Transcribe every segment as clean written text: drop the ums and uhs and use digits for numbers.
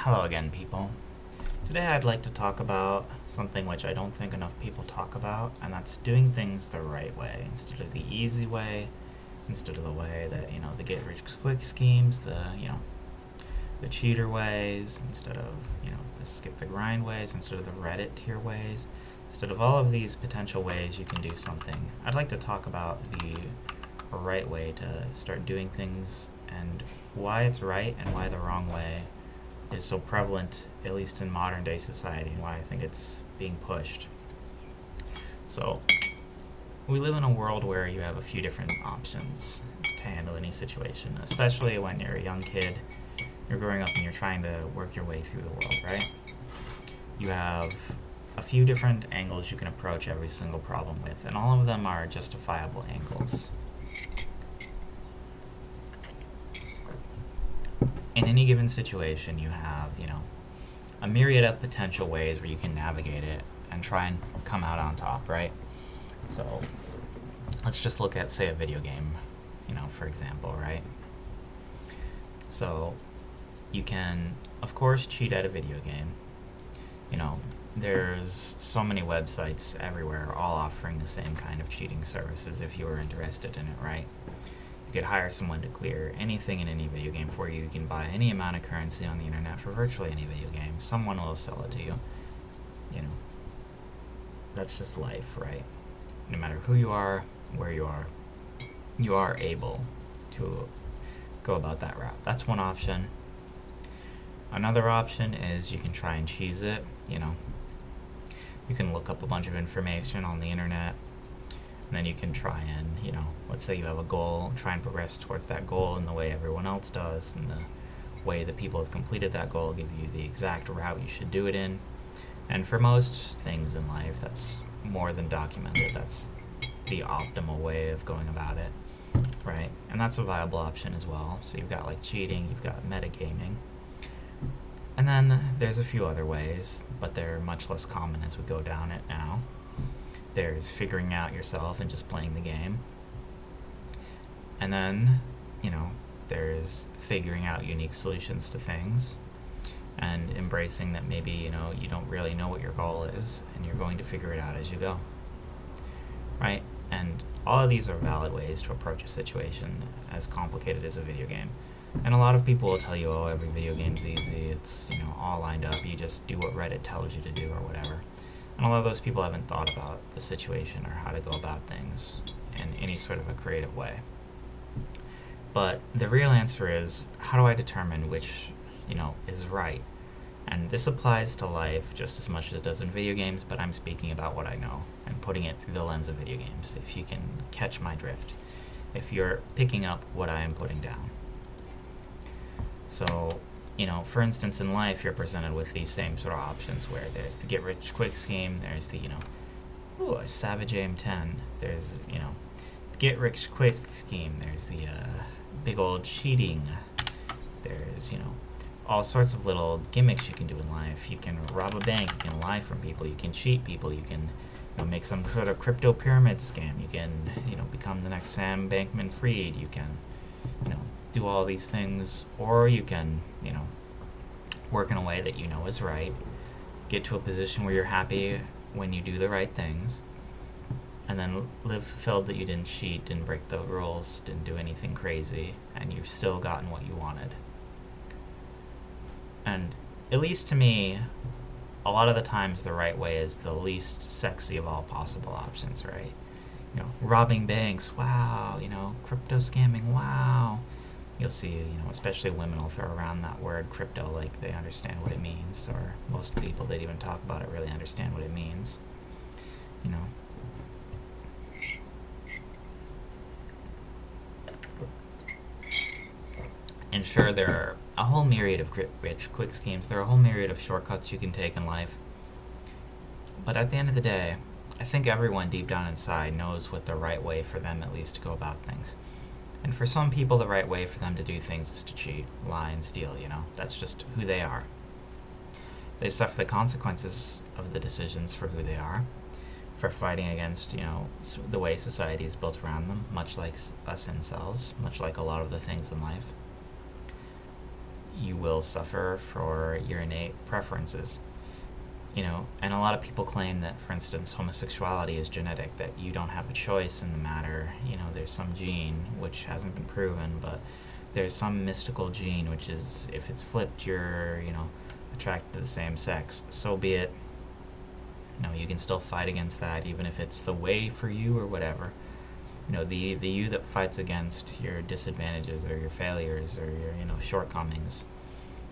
Hello again, people. Today I'd like to talk about something which I don't think enough people talk about, and that's doing things the right way instead of the easy way, instead of the way that, the get-rich-quick schemes, the cheater ways, instead of, the skip-the-grind ways, instead of the Reddit tier ways, instead of all of these potential ways you can do something. I'd like to talk about the right way to start doing things and why it's right and why the wrong way is so prevalent, at least in modern day society, and why I think it's being pushed. So, we live in a world where you have a few different options to handle any situation, especially when you're a young kid, you're growing up and you're trying to work your way through the world, right? You have a few different angles you can approach every single problem with, and all of them are justifiable angles. In any given situation, you have, a myriad of potential ways where you can navigate it and try and come out on top, right? So, let's just look at, say, a video game, for example, right? So, you can, of course, cheat at a video game. There's so many websites everywhere, all offering the same kind of cheating services if you were interested in it, right? You could hire someone to clear anything in any video game for you. You can buy any amount of currency on the internet for virtually any video game. Someone will sell it to you. That's just life, right? No matter who you are, where you are able to go about that route. That's one option. Another option is you can try and cheese it, You can look up a bunch of information on the internet, and then you can try and, let's say you have a goal, try and progress towards that goal in the way everyone else does, and the way that people have completed that goal give you the exact route you should do it in. And for most things in life, that's more than documented. That's the optimal way of going about it, right? And that's a viable option as well. So you've got cheating, you've got metagaming. And then there's a few other ways, but they're much less common as we go down it now. There's figuring out yourself and just playing the game. And then, there's figuring out unique solutions to things and embracing that maybe, you don't really know what your goal is and you're going to figure it out as you go. Right? And all of these are valid ways to approach a situation as complicated as a video game. And a lot of people will tell you, oh, every video game's easy, it's, all lined up, you just do what Reddit tells you to do or whatever. And a lot of those people haven't thought about the situation or how to go about things in any sort of a creative way. But the real answer is, how do I determine which, is right? And this applies to life just as much as it does in video games, but I'm speaking about what I know and putting it through the lens of video games, if you can catch my drift, if you're picking up what I am putting down. So, for instance, in life, you're presented with these same sort of options where there's the get-rich-quick scheme, there's the, a Savage AM10, there's, the get-rich-quick scheme, there's the big old cheating, there's, all sorts of little gimmicks you can do in life. You can rob a bank, you can lie from people, you can cheat people, you can, make some sort of crypto pyramid scam, you can, become the next Sam Bankman-Fried, you can, do all these things, or you can, work in a way that is right, get to a position where you're happy when you do the right things, and then live fulfilled that you didn't cheat, didn't break the rules, didn't do anything crazy, and you've still gotten what you wanted. And at least to me, a lot of the times the right way is the least sexy of all possible options, right? Robbing banks, wow, crypto scamming, wow. You'll see, especially women will throw around that word crypto like they understand what it means, or most people that even talk about it really understand what it means, And sure, there are a whole myriad of rich, quick schemes. There are a whole myriad of shortcuts you can take in life. But at the end of the day, I think everyone deep down inside knows what the right way for them at least to go about things. And for some people, the right way for them to do things is to cheat, lie, and steal, That's just who they are. They suffer the consequences of the decisions for who they are, for fighting against, the way society is built around them, much like us incels, much like a lot of the things in life. You will suffer for your innate preferences. And a lot of people claim that, for instance, homosexuality is genetic, that you don't have a choice in the matter. There's some gene, which hasn't been proven, but there's some mystical gene, which is, if it's flipped, you're, attracted to the same sex. So be it. You can still fight against that, even if it's the way for you or whatever. The you that fights against your disadvantages or your failures or your, shortcomings,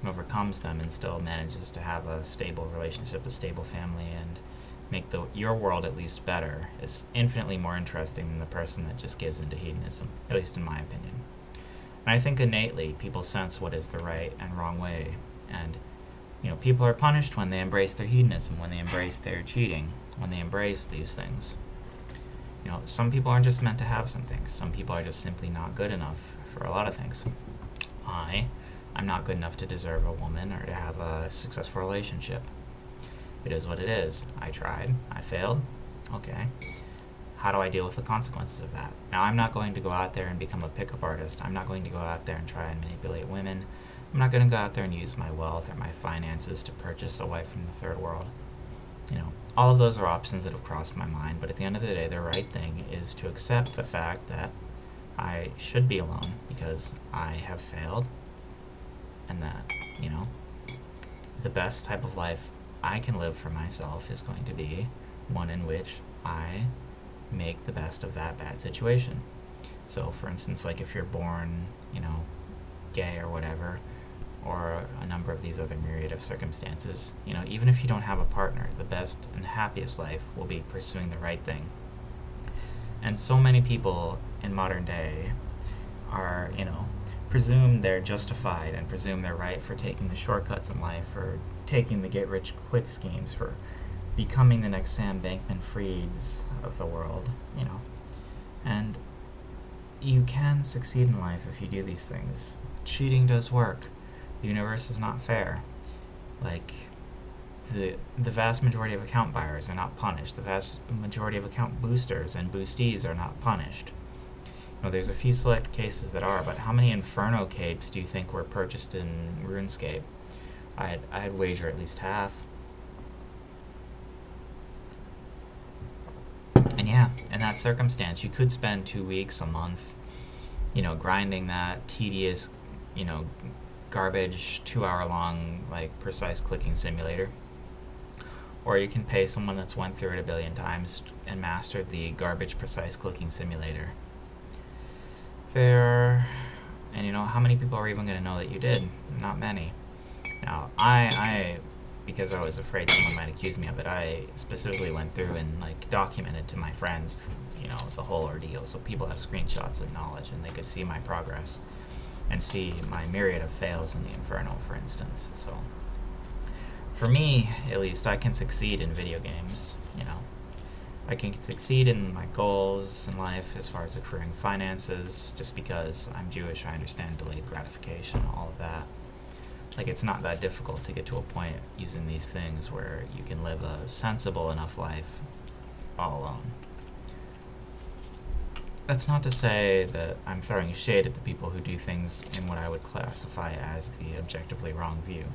overcomes them and still manages to have a stable relationship, a stable family, and make your world at least better, is infinitely more interesting than the person that just gives into hedonism, at least in my opinion. And I think innately people sense what is the right and wrong way, and people are punished when they embrace their hedonism, when they embrace their cheating, when they embrace these things. Some people aren't just meant to have some things. Some people are just simply not good enough for a lot of things. I'm not good enough to deserve a woman or to have a successful relationship. It is what it is. I tried. I failed. Okay. How do I deal with the consequences of that? Now, I'm not going to go out there and become a pickup artist. I'm not going to go out there and try and manipulate women. I'm not going to go out there and use my wealth or my finances to purchase a wife from the third world. All of those are options that have crossed my mind, but at the end of the day, the right thing is to accept the fact that I should be alone because I have failed, and that, the best type of life I can live for myself is going to be one in which I make the best of that bad situation. So, for instance, like if you're born, gay or whatever, or a number of these other myriad of circumstances, even if you don't have a partner, the best and happiest life will be pursuing the right thing. And so many people in modern day are, presume they're justified and presume they're right for taking the shortcuts in life, for taking the get-rich-quick schemes, for becoming the next Sam Bankman-Frieds of the world, And you can succeed in life if you do these things. Cheating does work. The universe is not fair. The vast majority of account buyers are not punished. The vast majority of account boosters and boostees are not punished. There's a few select cases that are, but how many Inferno capes do you think were purchased in RuneScape? I'd wager at least half. And yeah, in that circumstance, you could spend 2 weeks, a month, grinding that tedious, garbage 2-hour-long, precise clicking simulator. Or you can pay someone that's went through it a billion times and mastered the garbage precise clicking simulator. And how many people are even going to know that you did? Not many. Now, I because I was afraid someone might accuse me of it, I specifically went through and documented to my friends, the whole ordeal, so people have screenshots of knowledge and they could see my progress and see my myriad of fails in the Inferno, for instance. So, for me, at least, I can succeed in video games, I can succeed in my goals in life as far as accruing finances, just because I'm Jewish, I understand delayed gratification, all of that. It's not that difficult to get to a point using these things where you can live a sensible enough life all alone. That's not to say that I'm throwing shade at the people who do things in what I would classify as the objectively wrong view.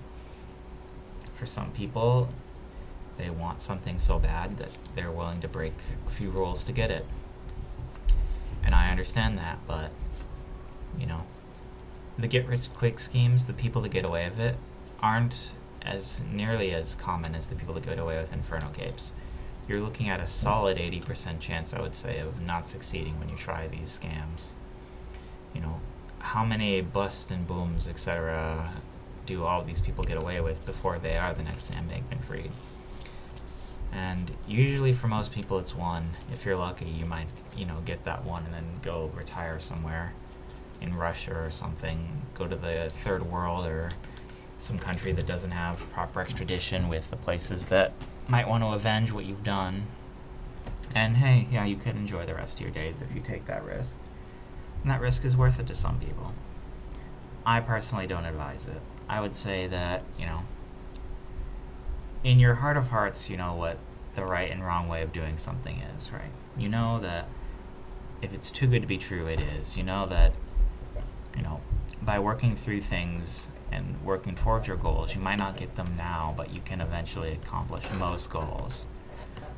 For some people, they want something so bad that they're willing to break a few rules to get it. And I understand that, but, the get-rich-quick schemes, the people that get away with it, aren't as nearly as common as the people that get away with Inferno capes. You're looking at a solid 80% chance, I would say, of not succeeding when you try these scams. How many busts and booms, etc., do all these people get away with before they are the next Sam Bankman-Fried? And usually for most people it's one. If you're lucky, you might, get that one and then go retire somewhere in Russia or something, go to the third world or some country that doesn't have proper extradition with the places that might want to avenge what you've done. And hey, yeah, you could enjoy the rest of your days if you take that risk. And that risk is worth it to some people. I personally don't advise it. I would say that, in your heart of hearts, you know what the right and wrong way of doing something is, right? You know that if it's too good to be true, it is. You know that, by working through things and working towards your goals, you might not get them now, but you can eventually accomplish most goals.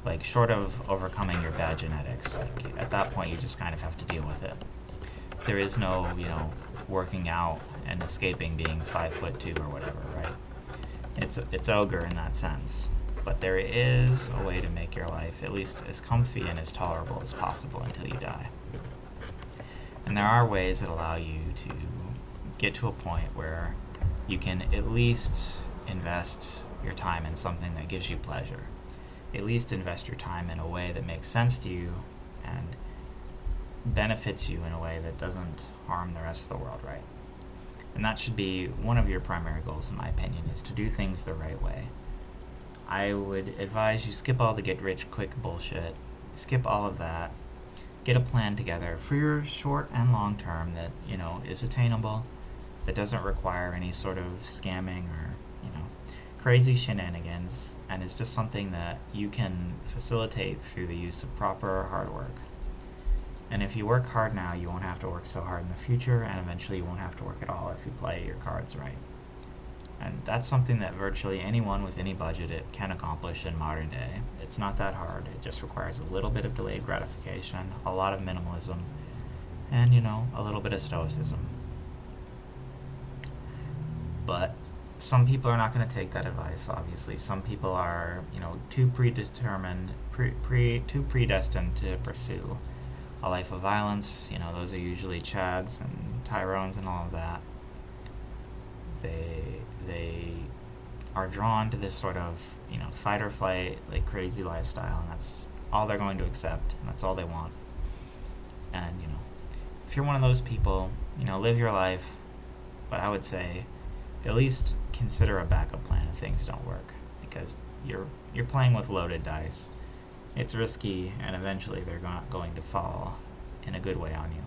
Like, short of overcoming your bad genetics, like, at that point you just kind of have to deal with it. There is no, working out and escaping being 5'2" or whatever, right? It's ogre in that sense. But there is a way to make your life at least as comfy and as tolerable as possible until you die. And there are ways that allow you to get to a point where you can at least invest your time in something that gives you pleasure. At least invest your time in a way that makes sense to you and benefits you in a way that doesn't harm the rest of the world, right? And that should be one of your primary goals, in my opinion, is to do things the right way. I would advise you skip all the get-rich-quick bullshit. Skip all of that. Get a plan together for your short and long term that, is attainable, that doesn't require any sort of scamming or, crazy shenanigans, and is just something that you can facilitate through the use of proper hard work. And if you work hard now, you won't have to work so hard in the future, and eventually you won't have to work at all if you play your cards right. And that's something that virtually anyone with any budget can accomplish in modern day. It's not that hard. It just requires a little bit of delayed gratification, a lot of minimalism, and, a little bit of stoicism. But some people are not going to take that advice, obviously. Some people are, too predestined to pursue a life of violence. Those are usually Chads and Tyrones and all of that. They are drawn to this sort of, fight or flight, like, crazy lifestyle, and that's all they're going to accept, and that's all they want. And, if you're one of those people, live your life, but I would say at least consider a backup plan if things don't work, because you're playing with loaded dice. It's risky, and eventually they're not going to fall in a good way on you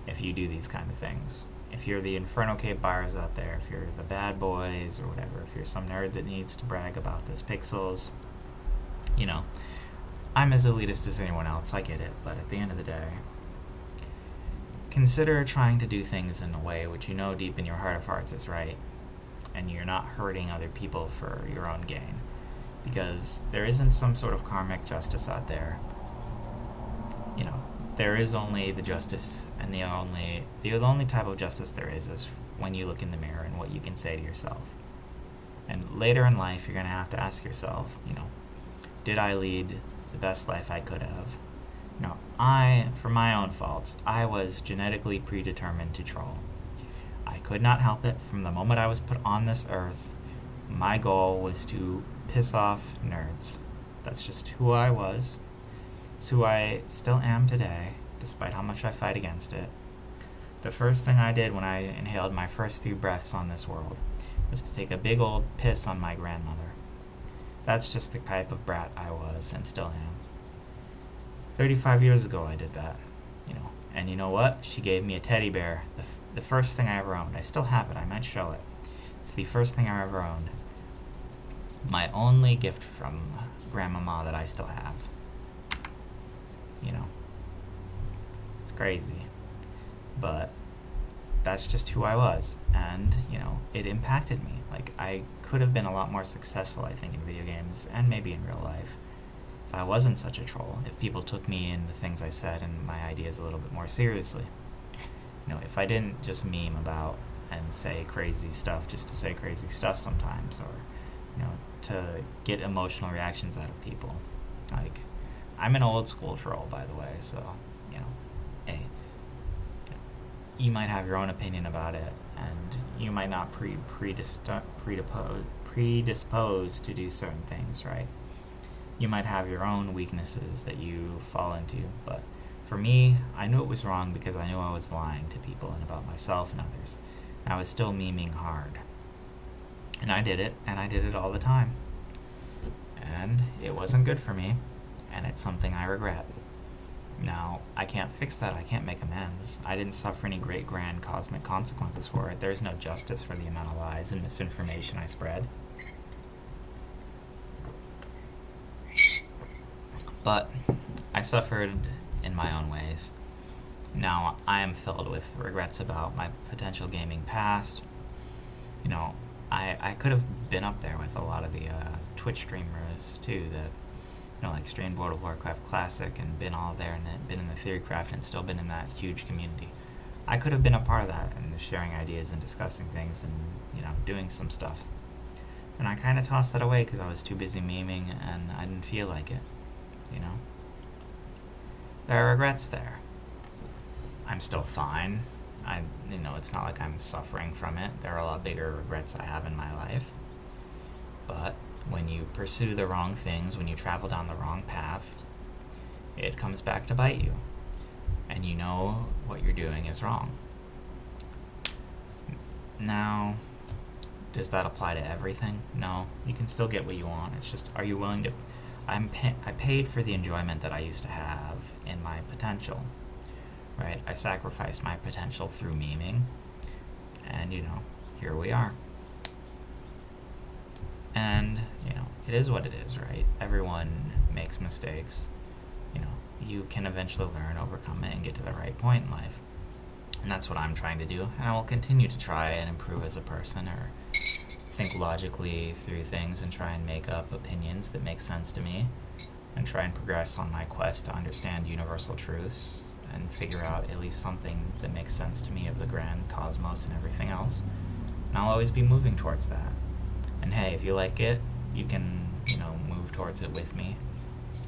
if you do these kind of things. If you're the Inferno Cape buyers out there, if you're the bad boys or whatever, if you're some nerd that needs to brag about those pixels, I'm as elitist as anyone else, I get it, but at the end of the day, consider trying to do things in a way which deep in your heart of hearts is right, and you're not hurting other people for your own gain, because there isn't some sort of karmic justice out there. There is only the justice, and the only type of justice there is when you look in the mirror and what you can say to yourself. And later in life, you're going to have to ask yourself, did I lead the best life I could have? For my own faults, I was genetically predetermined to troll. I could not help it. From the moment I was put on this earth, my goal was to piss off nerds. That's just who I was. It's who I still am today, despite how much I fight against it. The first thing I did when I inhaled my first few breaths on this world was to take a big old piss on my grandmother. That's just the type of brat I was and still am. 35 years ago I did that, And you know what? She gave me a teddy bear, the first thing I ever owned. I still have it. I might show it. It's the first thing I ever owned. My only gift from Grandmama that I still have. It's crazy. But that's just who I was. And, it impacted me. Like, I could have been a lot more successful, I think, in video games and maybe in real life if I wasn't such a troll, if people took me and the things I said and my ideas a little bit more seriously. If I didn't just meme about and say crazy stuff just to say crazy stuff sometimes, or, to get emotional reactions out of people. Like, I'm an old school troll, by the way, so, hey, you might have your own opinion about it, and you might not predisposed to do certain things, right? You might have your own weaknesses that you fall into, but for me, I knew it was wrong because I knew I was lying to people and about myself and others. And I was still memeing hard. And I did it, and I did it all the time. And it wasn't good for me, and it's something I regret. Now, I can't fix that. I can't make amends. I didn't suffer any great grand cosmic consequences for it. There's no justice for the amount of lies and misinformation I spread. But I suffered in my own ways. Now, I am filled with regrets about my potential gaming past. You know, I could have been up there with a lot of the Twitch streamers too that, like streamed World of Warcraft Classic and been all there and been in the Theorycraft and still been in that huge community. I could have been a part of that and sharing ideas and discussing things and, doing some stuff. And I kind of tossed that away because I was too busy memeing and I didn't feel like it, There are regrets there. I'm still fine. It's not like I'm suffering from it. There are a lot bigger regrets I have in my life. But when you pursue the wrong things, when you travel down the wrong path, it comes back to bite you. And you know what you're doing is wrong. Now, does that apply to everything? No. You can still get what you want. It's just, are you willing to... I paid for the enjoyment that I used to have in my potential. Right? I sacrificed my potential through memeing. And, here we are. And, it is what it is, right? Everyone makes mistakes. You can eventually learn, overcome it, and get to the right point in life. And that's what I'm trying to do. And I will continue to try and improve as a person, or think logically through things and try and make up opinions that make sense to me, and try and progress on my quest to understand universal truths and figure out at least something that makes sense to me of the grand cosmos and everything else. And I'll always be moving towards that. And hey, if you like it, you can, move towards it with me.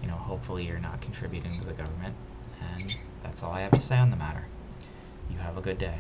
Hopefully you're not contributing to the government. And that's all I have to say on the matter. You have a good day.